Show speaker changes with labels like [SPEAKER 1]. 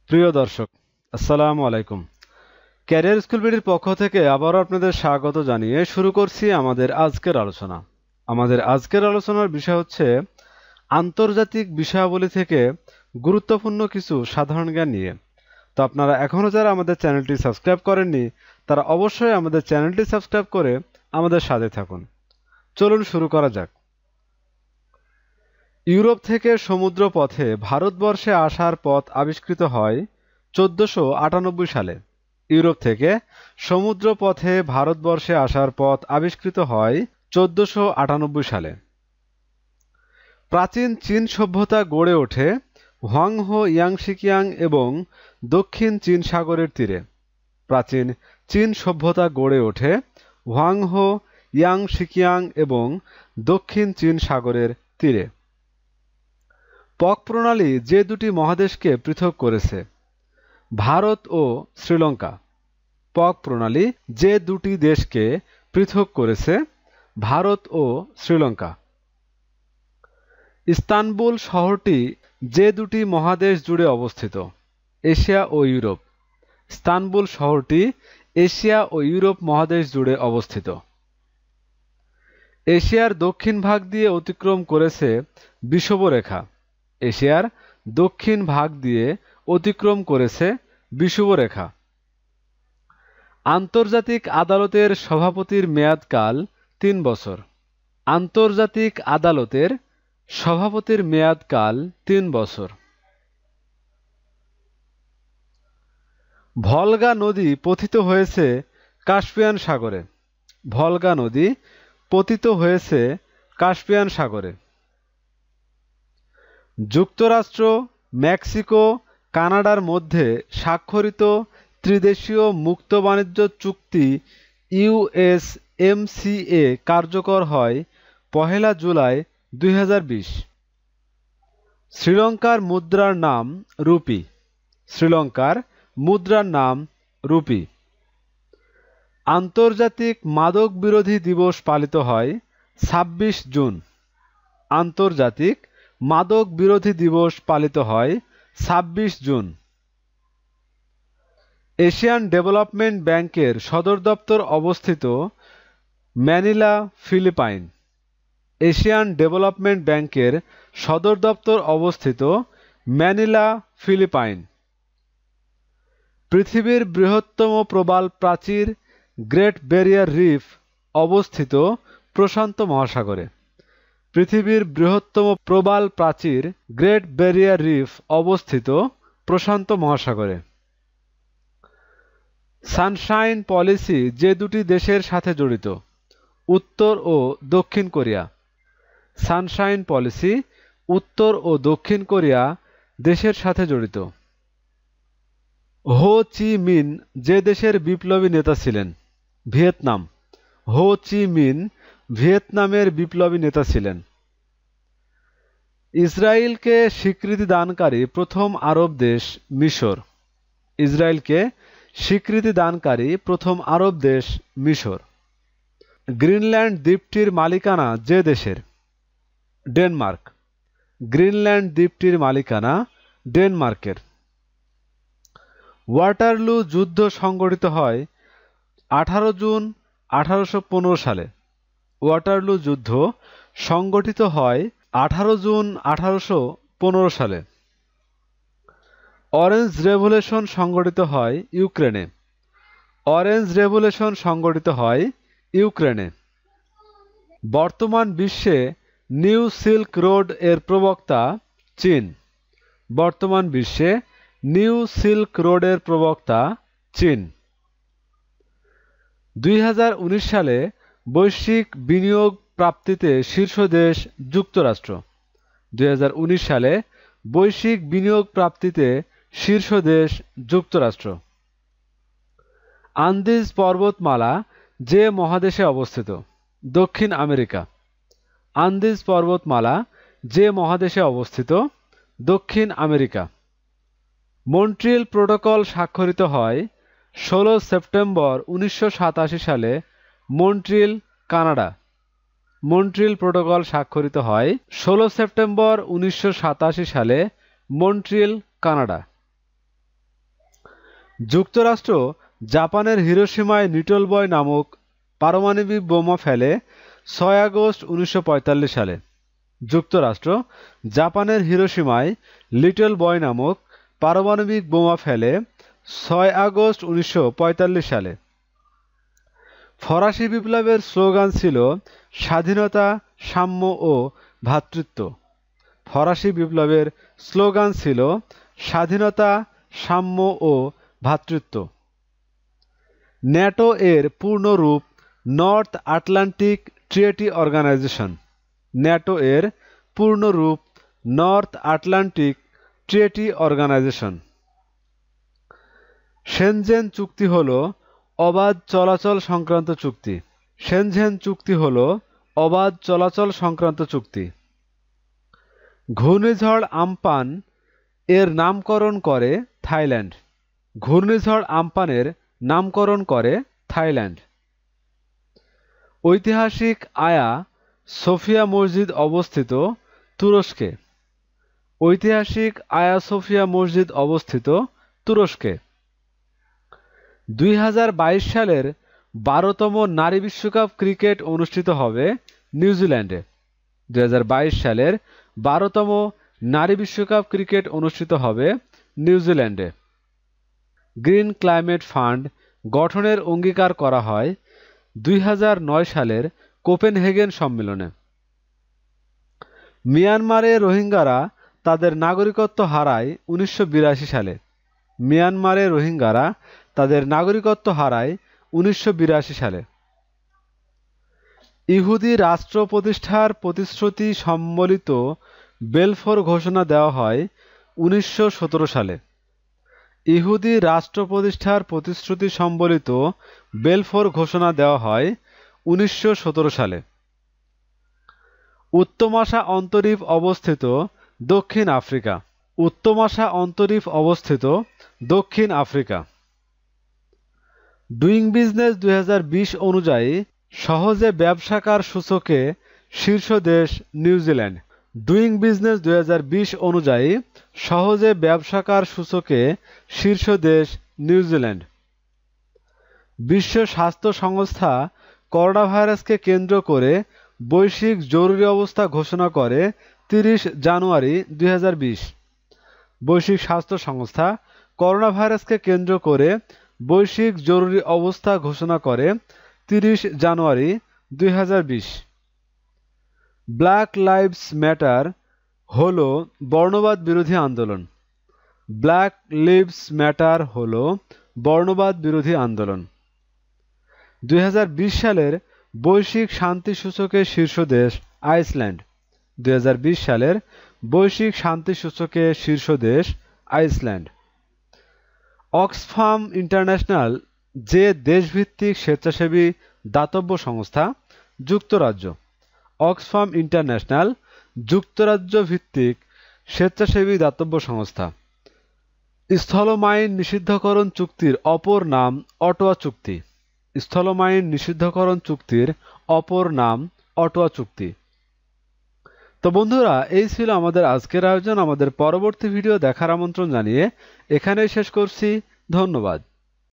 [SPEAKER 1] প্রিয় দর্শক, আসসালামু আলাইকুম। ক্যারিয়ার স্কুল বিডির পক্ষ থেকে আবারও আপনাদের স্বাগত জানিয়ে শুরু করছি আমাদের আজকের আলোচনা। আমাদের আজকের আলোচনার বিষয় হচ্ছে আন্তর্জাতিক বিষয়াবলী থেকে গুরুত্বপূর্ণ কিছু সাধারণ জ্ঞান নিয়ে। তো আপনারা এখনও যারা আমাদের চ্যানেলটি সাবস্ক্রাইব করেননি তারা অবশ্যই আমাদের চ্যানেলটি সাবস্ক্রাইব করে আমাদের সাথে থাকুন। চলুন শুরু করা যাক। ইউরোপ থেকে সমুদ্র পথে ভারতবর্ষে আসার পথ আবিষ্কৃত হয় 1498 সালে। ইউরোপ থেকে সমুদ্র পথে ভারতবর্ষে আসার পথ আবিষ্কৃত হয় 1498 সালে। প্রাচীন চীন সভ্যতা গড়ে ওঠে হোয়াংহো ইয়াংশিকিয়াং এবং দক্ষিণ চীন সাগরের তীরে। প্রাচীন চীন সভ্যতা গড়ে ওঠে হোয়াংহো ইয়াংশিকিয়াং এবং দক্ষিণ চীন সাগরের তীরে। পক প্রণালী যে দুটি মহাদেশকে পৃথক করেছে, ভারত ও শ্রীলঙ্কা। পক প্রণালী যে দুটি দেশকে পৃথক করেছে, ভারত ও শ্রীলঙ্কা। ইস্তানবুল শহরটি যে দুটি মহাদেশ জুড়ে অবস্থিত, এশিয়া ও ইউরোপ। ইস্তানবুল শহরটি এশিয়া ও ইউরোপ মহাদেশ জুড়ে অবস্থিত। এশিয়ার দক্ষিণ ভাগ দিয়ে অতিক্রম করেছে বিষুবরেখা। এশিয়ার দক্ষিণ ভাগ দিয়ে অতিক্রম করেছে বিষুবরেখা। আন্তর্জাতিক আদালতের সভাপতির মেয়াদকাল 3 বছর। আন্তর্জাতিক আদালতের সভাপতির মেয়াদকাল 3 বছর। ভলগা নদী পতিত হয়েছে কাস্পিয়ান সাগরে। ভলগা নদী পতিত হয়েছে কাস্পিয়ান সাগরে। যুক্তরাষ্ট্র, মেক্সিকো, কানাডার মধ্যে স্বাক্ষরিত ত্রিদেশীয় মুক্ত বাণিজ্য চুক্তি ইউএসএমসিএ কার্যকর হয় 1 জুলাই 2020। শ্রীলঙ্কার মুদ্রার নাম রুপি। শ্রীলঙ্কার মুদ্রার নাম রুপি। আন্তর্জাতিক মাদক বিরোধী দিবস পালিত হয় 26 জুন। আন্তর্জাতিক মাদক বিরোধী দিবস পালিত হয় 26 জুন। এশিয়ান ডেভেলপমেন্ট ব্যাংকের সদর দপ্তর অবস্থিত ম্যানিলা, ফিলিপাইন। এশিয়ান ডেভেলপমেন্ট ব্যাংকের সদর দপ্তর অবস্থিত ম্যানিলা, ফিলিপাইন। পৃথিবীর বৃহত্তম প্রবাল প্রাচীর গ্রেট ব্যারিয়ার রিফ অবস্থিত প্রশান্ত মহাসাগরে। পৃথিবীর বৃহত্তম প্রবাল প্রাচীর গ্রেট ব্যারিয়ার রিফ অবস্থিত প্রশান্ত মহাসাগরে। সানশাইন পলিসি যে দুটি দেশের সাথে জড়িত, উত্তর ও দক্ষিণ কোরিয়া। সানশাইন পলিসি উত্তর ও দক্ষিণ কোরিয়া দেশের সাথে জড়িত। হো চি মিন যে দেশের বিপ্লবী নেতা ছিলেন, ভিয়েতনাম। হো চি মিন ভিয়েতনামের বিপ্লবী নেতা ছিলেন। ইসরায়েলকে স্বীকৃতি দানকারী প্রথম আরব দেশ মিশর। ইসরায়েলকে স্বীকৃতি দানকারী প্রথম আরব দেশ মিশর। গ্রিনল্যান্ড দ্বীপটির মালিকানা যে দেশের, ডেনমার্ক। গ্রিনল্যান্ড দ্বীপটির মালিকানা ডেনমার্কের। ওয়াটারলু যুদ্ধ সংঘটিত হয় 18 জুন 1815 সালে। ওয়াটারলু যুদ্ধ সংঘটিত হয় 18 জুন 1815 সালে। অরেঞ্জ রেভলিউশন সংঘটিত হয় ইউক্রেনে। অরেঞ্জ রেভলিউশন সংঘটিত হয় ইউক্রেনে। বর্তমান বিশ্বে নিউ সিল্ক রোড এর প্রবক্তা চীন। বর্তমান বিশ্বে নিউ সিল্ক রোডের প্রবক্তা চীন। 2019 সালে বৈশ্বিক বিনিয়োগ প্রাপ্তিতে শীর্ষ দেশ যুক্তরাষ্ট্র। 2019 সালে বৈশ্বিক বিনিয়োগ প্রাপ্তিতে শীর্ষ দেশ যুক্তরাষ্ট্র। আন্দিজ পর্বতমালা যে মহাদেশে অবস্থিত, দক্ষিণ আমেরিকা। আন্দিজ পর্বতমালা যে মহাদেশে অবস্থিত, দক্ষিণ আমেরিকা। মন্ট্রিল প্রোটোকল স্বাক্ষরিত হয় 16 সেপ্টেম্বর 1987 সালে মন্ট্রিল, কানাডা। মন্ট্রিল প্রোটোকল স্বাক্ষরিত হয় 16 সেপ্টেম্বর 1987 সালে মন্ট্রিল, কানাডা। যুক্তরাষ্ট্র জাপানের হিরোশিমায় লিটল বয় নামক পারমাণবিক বোমা ফেলে 6 আগস্ট 1945 সালে। যুক্তরাষ্ট্র জাপানের হিরোশিমায় লিটল বয় নামক পারমাণবিক বোমা ফেলে 6 আগস্ট 1945 সালে। ফরাসি বিপ্লবের স্লোগান ছিল স্বাধীনতা, সাম্য ও ভ্রাতৃত্ব। ফরাসি বিপ্লবের স্লোগান ছিল স্বাধীনতা, সাম্য ও ভ্রাতৃত্ব। ন্যাটো এর পূর্ণ রূপ north Atlantic treaty organization. NATO এর পূর্ণ রূপ north Atlantic treaty organization. Shenzhen চুক্তি হল অবাধ চলাচল সংক্রান্ত চুক্তি। শেনজেন চুক্তি হল অবাধ চলাচল সংক্রান্ত চুক্তি। ঘূর্ণিঝড় আম্পান এর নামকরণ করে থাইল্যান্ড। ঘূর্ণিঝড় আম্পানের নামকরণ করে থাইল্যান্ড। ঐতিহাসিক আয়া সোফিয়া মসজিদ অবস্থিত তুরস্কে। ঐতিহাসিক আয়া সোফিয়া মসজিদ অবস্থিত তুরস্কে। 2022 সালের 12তম নারী বিশ্বকাপ ক্রিকেট অনুষ্ঠিত হবে নিউজিল্যান্ডে। 2022 সালের 12তম নারী বিশ্বকাপ ক্রিকেট অনুষ্ঠিত হবে নিউজিল্যান্ডে। গ্রিন ক্লাইমেট ফান্ড গঠনের অঙ্গীকার করা হয় 2009 সালের কোপেনহেগেন সম্মেলনে। মিয়ানমারে রোহিঙ্গারা তাদের নাগরিকত্ব হারায় 1982 সালে। মিয়ানমারে রোহিঙ্গারা তাদের নাগরিকত্ব হারায় 1982 সালে। ইহুদি রাষ্ট্র প্রতিষ্ঠার প্রতিশ্রুতি সম্বলিত বেলফোর ঘোষণা দেওয়া হয় 1917 সালে। ইহুদি রাষ্ট্র প্রতিষ্ঠার প্রতিশ্রুতি সম্বলিত বেলফোর ঘোষণা দেওয়া হয় 1917 সালে। উত্তমাশা অন্তরীপ অবস্থিত দক্ষিণ আফ্রিকা। উত্তমাশা অন্তরীপ অবস্থিত দক্ষিণ আফ্রিকা। ডুইং বিজনেস 2020 অনুযায়ী সহজে ব্যবসাকার সূচকে শীর্ষ দেশ নিউজিল্যান্ড। ডুইং বিজনেস 2020 অনুযায়ী সহজে ব্যবসাকার সূচকে শীর্ষ দেশ নিউজিল্যান্ড। বিশ্ব স্বাস্থ্য সংস্থা করোনা ভাইরাসকে কেন্দ্র করে বৈশ্বিক জরুরি অবস্থা ঘোষণা করে 30 জানুয়ারি 2020। বৈশ্বিক স্বাস্থ্য সংস্থা করোনা ভাইরাসকে কেন্দ্র করে বৈশ্বিক জরুরি অবস্থা ঘোষণা করে 30 জানুয়ারি 2020। ব্ল্যাক লাইভস ম্যাটার হল বর্ণবাদ বিরোধী আন্দোলন। ব্ল্যাক লিভস ম্যাটার হল বর্ণবাদ বিরোধী আন্দোলন। 2020 সালের বৈশ্বিক শান্তি সূচকে শীর্ষ দেশ আইসল্যান্ড। 2020 সালের বৈশ্বিক শান্তি সূচকে শীর্ষ দেশ আইসল্যান্ড। অক্সফাম ইন্টারন্যাশনাল যে দেশভিত্তিক স্বেচ্ছাসেবী দাতব্য সংস্থা যুক্তরাজ্য। অক্সফাম ইন্টারন্যাশনাল যুক্তরাজ্য ভিত্তিক স্বেচ্ছাসেবী দাতব্য সংস্থা। স্থলমাইন নিষিদ্ধকরণ চুক্তির অপর নাম অটোয়া চুক্তি। স্থলমাইন নিষিদ্ধকরণ চুক্তির অপর নাম অটোয়া চুক্তি। তো বন্ধুরা, এই ছিল আমাদের আজকের আয়োজন। আমাদের পরবর্তী ভিডিও দেখার আমন্ত্রণ জানিয়ে এখানেই শেষ করছি। ধন্যবাদ।